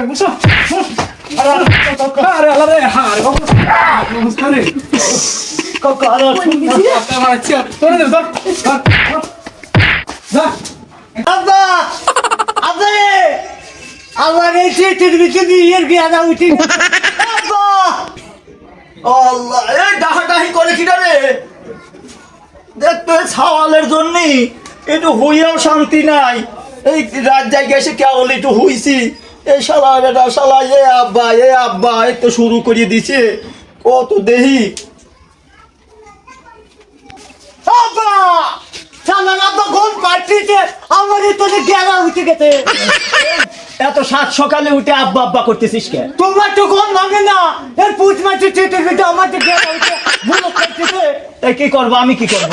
বুঝছো আরে আল্লাহ রে আরে বাবা নমস্কার রে কাকা আরে কাকা মারছি তোরে দে যা আব্বা আব্বা রে আমার এই চিঠির ভিতরে ইয়ের গিয়া উঠি আব্বা আল্লাহ এই ডাহাডাহি করে কি রে দেখ তো ছাওয়ালের জন্য একটু হইয়াও শান্তি নাই এই রাত জায়গায় এসে কেবল একটু হইছি এই শালা বেটা শালা এ আব্বা একটু শুরু করে দিছে কত দেহি আব্বা শালা আব্বা ঘুম পাচ্ছিতে আমার তোরে গেলা উঠে গেছে এত সাত সকালে উঠে আব্বা আব্বা করতেছিস কে তোমার তো ঘুম ভাঙে না এর পুঁচ মাছি চেটে চেটে আমার তো গেলা উঠে ভুল করতেছে এই কি করব আমি কি করব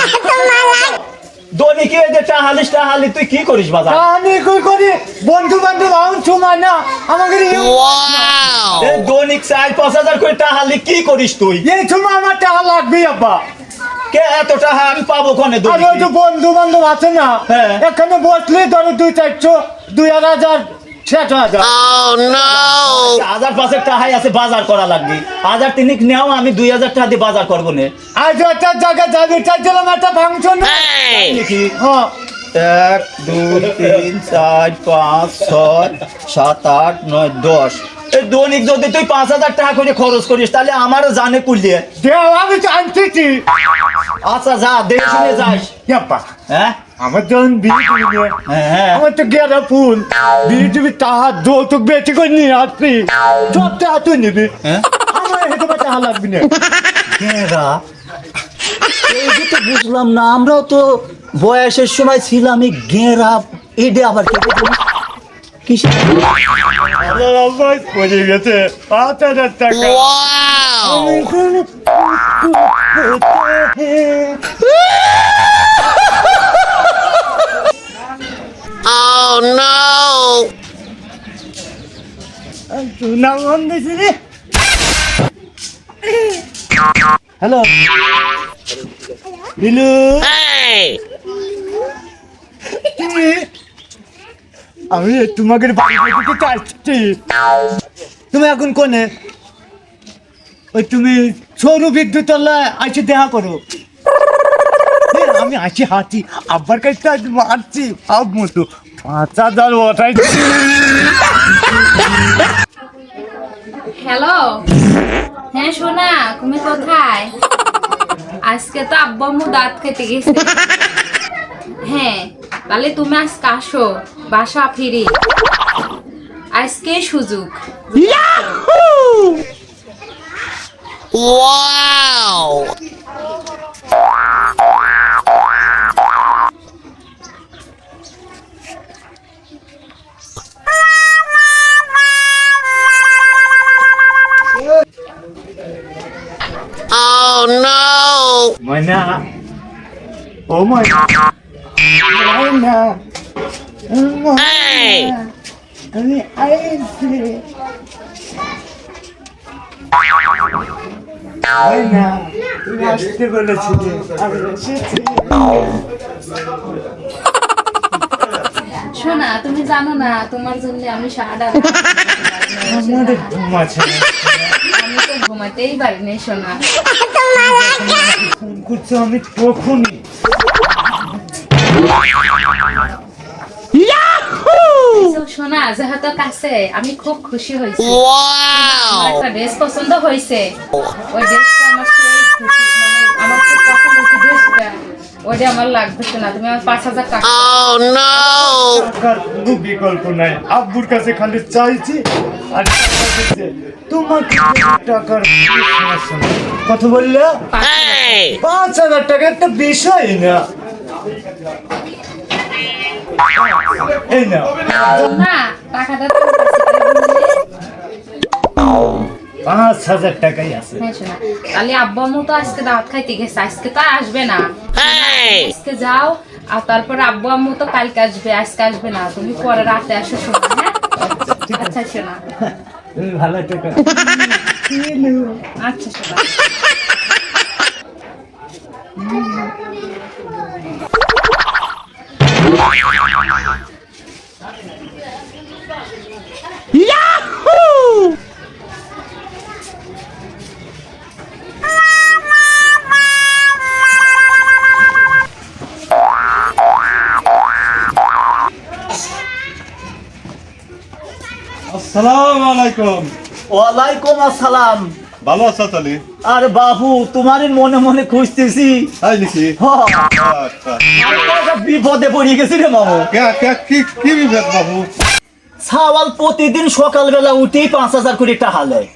দনিকে যে টাহালি তুই কি করিস বাজার আমি কই করি বন্ধু বান্ধব আউন সময় না আমাকে ওয়াও এই দনিক 4-5 করে টাহালি কি করিস তুই এই সময় আমার টাকা লাগবে আব্বা কে এত টাকা আমি পাবো কোনে দনিক আরে তো বন্ধু বান্ধব আছে না এখানে বসলে ধরো 2-400 2000 6000 oh no 1000 টাকাই আছে বাজার করা লাগবে 1000 তিনিক নাও আমি 2000 টাকা দিয়ে বাজার করব নে আজ একটা জায়গা যাবে চাইছিলাম একটা ফাংশন কি হ্যাঁ 1 2 3 4 5 6 7 8 9 10 এই দৈনিক যদি তুই 5000 টাকা করে খরচ করিস তাহলে আমারও জানে কুলিয়ে দেও আমি তো আনতেছি আচ্ছা যা দেখে শুনে যাস ইয়াপ্পা হ্যাঁ আমার যখন বিয়ে দিবি হ্যাঁ আমার তো গেরা ফুল বিয়ে দিবি টাকা যৌতুক বেশি করে নিয়ে আসবি সব টাকা তুই নিবি হ্যাঁ আমার হেঁটে টাকা লাগবি না গেরা এই যে তো বুঝলাম না আমরাও তো বয়সের সময় ছিলাম এই গেরা এডে আবার কেটে দিবি কিসে আরে আল্লাহ পড়ে গেছে 5000 টাকা Oh no! Hello. Bilu. Hey. আমি তোমাকে বাড়ি থেকে চাইছি তুমি এখন কোনে ওই তুমি সৌর বিদ্যুৎ আইসে দেখা করো আমি আছি হাঁটি আব্বার কাছে আজ মারছি সব মতো 5000 ওঠাইছি হ্যালো হ্যাঁ সোনা তুমি কোথায় আজকে তো আব্বু আম্মু দাঁত খেতে গেছে হ্যাঁ তাহলে তুমি আজকে আসো বাসা ফিরি আজকে সুযোগ Wow! Oh no! Mana? Oh my! Mana? Hey! আমি আইছি না তুমি আসতে বলেছিলে আমি এসেছি সোনা তুমি জানো না তোমার জন্য আমি সারাটা আমাদের ঘুম আছে আমি তো ঘুমাতেই পারিনি সোনা ফোন করছো আমি তখনই সোনা যেহেতু কাছে আমি খুব খুশি হয়েছি Wow! আমার একটা ড্রেস পছন্দ হয়েছে ওই ড্রেসটা আমার সেই খুশি মানে আমার খুব পছন্দ হয়েছে ড্রেসটা ওইটা আমার লাগবে না তুমি আমার 5000 টাকা Oh no! টাকার কোনো বিকল্প নাই আব্বুর কাছে খালি চাইছি আর টাকা দিচ্ছে তোমাকে টাকার সমস্যা নেই কত বললে Hey! 5000 টাকা একটা বিষয় না এই না না টাকাটা 5000 টাকাই আছে হ্যাঁ শোনা তাহলে আব্বু আম্মু তো আজকে দাওয়াত খাইতে গেছে আজকে তো আর আসবে না Hey! আজকে যাও আর তারপর আব্বু আম্মু তো কালকে আসবে আজকে আসবে না তুমি পরে রাতে আসো শোনা হ্যাঁ আচ্ছা শোনা তুমি ভালো টাকা আচ্ছা শোনা Yahoo! আসসালামু আলাইকুম। ওয়ালাইকুম আসসালাম। ভালো আছো তাহলে? আরে বাবু তোমারই মনে মনে খুঁজতেছি। তাই নাকি? হ্যাঁ, আচ্ছা। একটা বিপদে পড়ে গেছি রে মামু। কি বিভেদ বাবু? সাওয়াল প্রতিদিন সকালবেলা উঠেই 5,000 করে টাকা নেয়,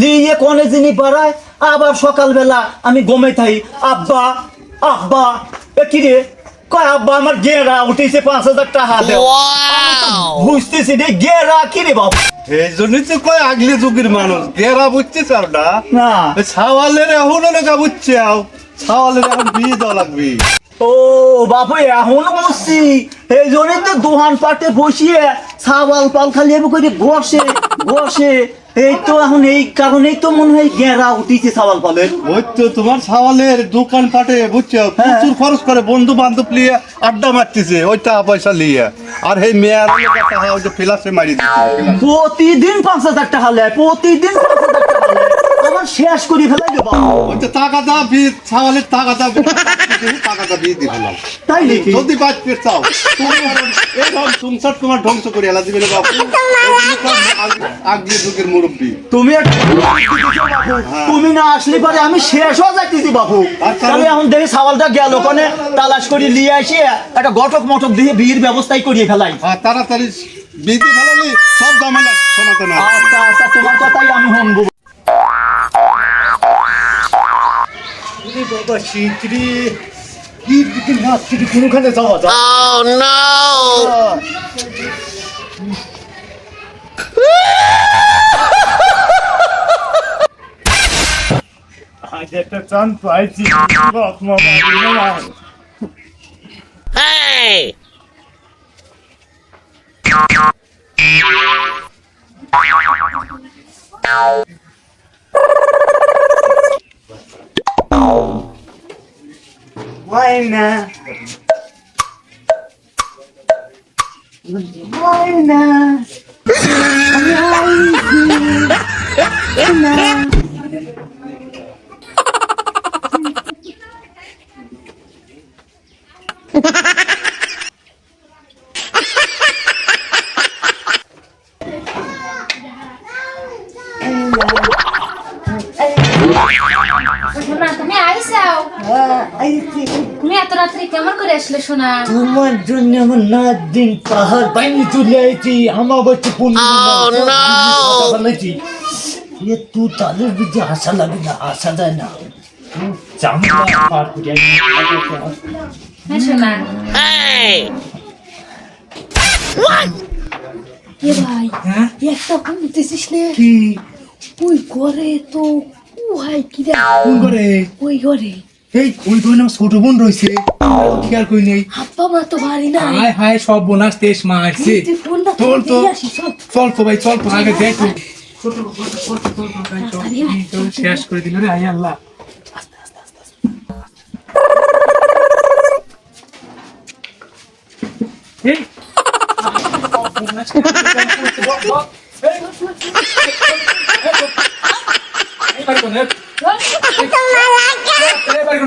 লিয়ে কোনে জিনিস বাড়ায়। আবার সকালবেলা আমি গমে থাই, আব্বা আব্বা কি রে কয়, আব্বা আমার গেরা উঠেছে 5,000 টাকা দেও। Wow! বুঝতেছি রে গেরা কি রে বাবু। এই জন্যই তো কয় আগলি যুগের মানুষ গেরা বুঝছিস আর না? না ছাওয়ালের এখন লেখা বুঝছে ছাওয়ালের এখন বিয়ে দেওয়া লাগবে। ও বাবু এখন বুঝছি, এই জন্যই তো দোহান পাটে বসিয়ে সাওয়াল পাল খালি এমন করে ঘষে ঘষে। এই তো এখন এই কারণেই তো মনে হয় গেরা উঠিছে সাওয়াল পালের। ওই তো তোমার ছাওয়ালের দোকান পাটে বুঝছো প্রচুর খরচ করে, বন্ধু বান্ধব লিয়ে আড্ডা মারতেছে ওই টাকা পয়সা লিয়ে। আর এই মেয়ের টাকা ওই যে ফিলাসে মারি দিচ্ছে। প্রতিদিন 5,000 টাকা নেয়, প্রতিদিন 5,000 টাকা নেয়। আমার শেষ করে ফেলাই রে বাবু। ওই তো টাকাটা বিয়ে ছাওয়ালের টাকাটা বিয়ে দিয়ে ফেলাম। তাই নাকি? যদি বাঁচতে চাও এরকম সংসার তোমার ধ্বংস করে এলা দিবে রে বাবু। আগলি যুগের মুরব্বী তুমি তুমি না আসলে পরে আমি শেষ হয়ে যাইতেছি বাবু। তাহলে এখন দেখি সাওয়ালটা গেল কোনে, তালাশ করে নিয়ে আসি একটা ঘটক মটক দিয়ে বিয়ের ব্যবস্থাই করিয়ে ফেলাই। তাড়াতাড়ি বিয়ে দিয়ে ফেলালি সব ঝামেলা শোনাতে না। আচ্ছা আচ্ছা, তোমার কথাই আমি শুনবো। বাবা শীতরি কি দিকে নাচ কি কোনখানে যাওয়া যায়? Oh no! আজ একটা চান পাইছি। Hey! Buena. Buena. সোনা তুমি আইসাও, তুমি এত রাত্রে কেমন করে আসলে সোনা? তোমার জন্য আমার রাত দিন পাহাড় পাইনি চলে আইছি। আমার বাচ্চা Oh no! বলেছি এ তুই তাদের বিজে আশা লাগে না, আশা দেয় না। জামলা পার করে হ্যাঁ সোনা। Hey! এ ভাই একটা ফোন দিতেছিস নে কি ওই ঘরে তো উহাই কি রে কোন করে? ওই ঘরে এই ওই ঘরে আমার ছোট বোন রয়েছে, খেয়াল করি নেই। হাপ্পা মা তো বাড়ি না হায় হায় সব বোনাস তেজ মারছে। তুই ফোনটা তোর তো দিয়ে আসিস সব চল তো ভাই চল তো আগে দেখ শেষ করে দিল রে আই আল্লাহ। এই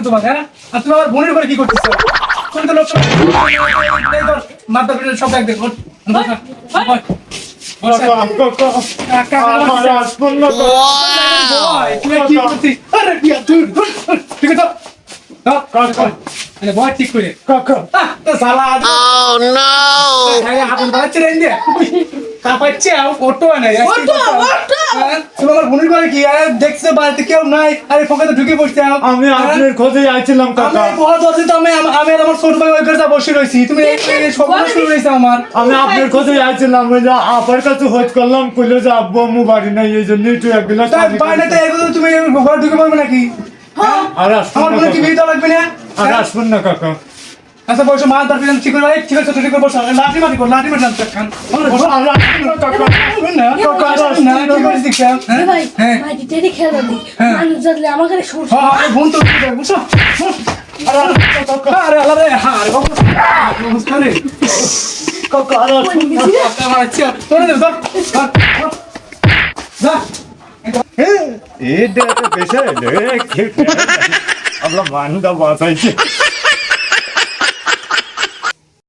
তোমার হ্যাঁ আর তুমি আমার বোনের করে কি করতেছো? তুমি তো লোক মাথা সব দেখ দেখ ঠিক করে Oh no! হাতে দাঁড়াচ্ছে রে ইন্ডিয়া কাঁপাচ্ছে অটো নাই তোমার বোনের করে কি দেখছে বাড়িতে কেউ নাই আরে ফোকে তো ঢুকে পড়ছে। আমি আপনার খোঁজে আইছিলাম কাকা। আমি আর আমার ছোট ভাই ওই ঘরে বসে রয়েছি, তুমি সব শুরু রয়েছে আমার। আমি আপনার খোঁজে আইছিলাম, ওই যে আপার কাছে খোঁজ করলাম, কইলো যে আব্বু আম্মু বাড়ি নাই, এই জন্য একটু এক গ্লাস পানি বাইরেতে এগুলো তুমি ঘরে ঢুকে পড়বে নাকি? আর আসুন আমার না বোনের কি কাকা। বিয়ে দেওয়া লাগবে না? আর আসুন না কাকা। আচ্ছা বসে মাছ ধরতে ঠিক করে ঠিক আছে ঠিক করে বসো লাঠি মাটি কর লাঠি মাটি খান বসো আর আসুন না কাকা। না না কি করে শিখছো? এ ভাই হ্যাঁ ভাই টেরি খেলা দি হ্যাঁ। মানুষ জানলে আমার ঘরে শুন হ্যাঁ বোন তো বসো আরে আল্লাহ রে হার নমস্কার রে কাকা আর আসুন না। আমার আচ্ছা তোরে দে ধর যা এটা বেশে রে, আমরা মানুষ বাঁচাইছে।